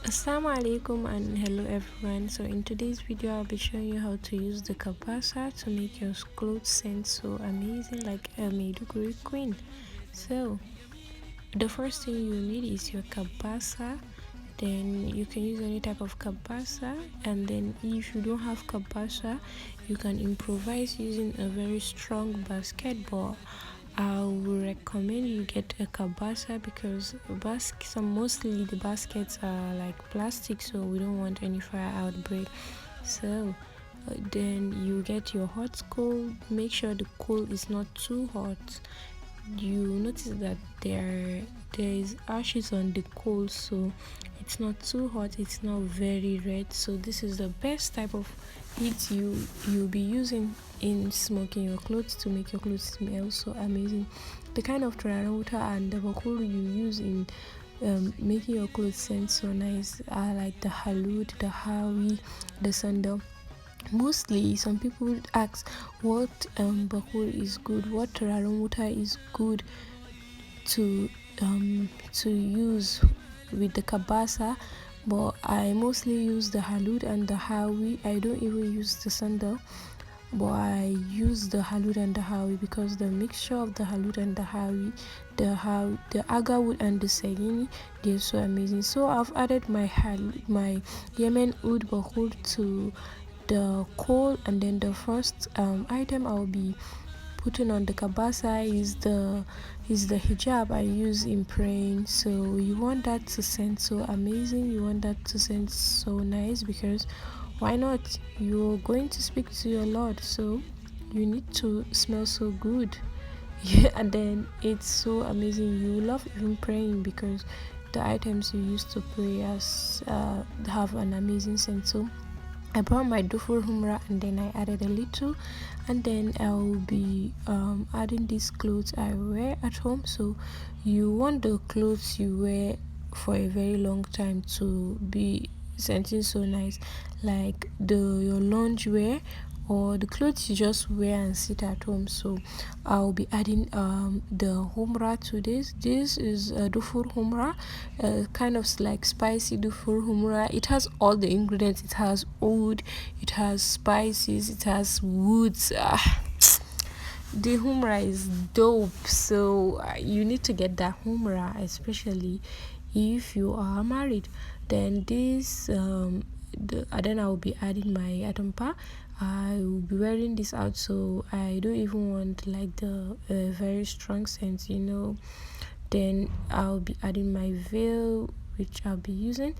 Assalamu alaikum and hello everyone. So in today's video I'll be showing you how to use the Kabbasa to make your clothes scent so amazing like a Maiduguri queen. So the first thing you need is your Kabbasa. Then you can use any type of Kabbasa, and then if you don't have Kabbasa you can improvise using a very strong basketball. I would recommend you get a Kabbasa because mostly the baskets are like plastic, so we don't want any fire outbreak. So then you get your hot coal. Make sure the coal is not too hot. You notice that there is ashes on the coal, so it's not too hot, it's not very red. So this is the best type of heat you'll be using in smoking your clothes to make your clothes smell so amazing. The kind of Turara and the Bakhoor you use in making your clothes scent so nice are like the halud, the hawi, the sandal. Mostly some people ask what Bakhoor is good, what Turara is good to use with the Kabbasa, but I mostly use the halud and the hawi. I don't even use the sandal, but I use the halud and the hawi because the mixture of the halud and the hawi, the agarwood and the segini, they're so amazing. So I've added my Yemen Oud Bakhoor to the coal, and then the first item I'll be putting on the Kabbasa is the hijab I use in praying. So you want that to scent so amazing, you want that to scent so nice, because why not, you're going to speak to your Lord, so you need to smell so good. Yeah, and then it's so amazing, you love even praying because the items you use to pray have an amazing scent. So I brought my duffel humra, and then I added a little, and then I'll be adding these clothes I wear at home. So you want the clothes you wear for a very long time to be scenting so nice, like your lounge wear or the clothes you just wear and sit at home. So I'll be adding the humra to this is a duffur humra, kind of like spicy duffur humra. It has all the ingredients, it has oud, it has spices, it has woods. The humra is dope, so you need to get that humra, especially if you are married. Then then I'll be adding my atampa. I will be wearing this out, so I don't even want like the very strong scent, Then I'll be adding my veil, which I'll be using.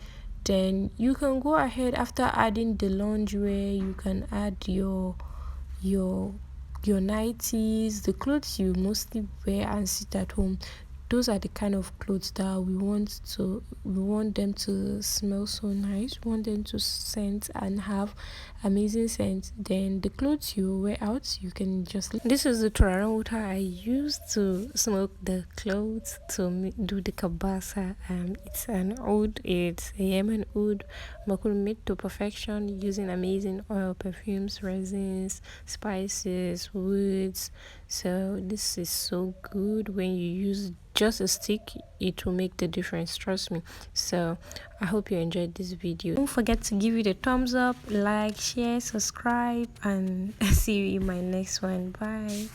Then you can go ahead after adding the lingerie, you can add your nighties, the clothes you mostly wear and sit at home. Those are the kind of clothes that we want them to smell so nice, we want them to scent and have amazing scent. Then the clothes you wear out, you can just this is the Turara water I use to smoke the clothes to do the Kabbasa. It's a Yemen Oud Bakhoor made to perfection using amazing oil, perfumes, resins, spices, woods. So this is so good. When you use just a stick, it will make the difference, trust me. So I hope you enjoyed this video. Don't forget to give it a thumbs up, like, share, subscribe, and see you in my next one. Bye.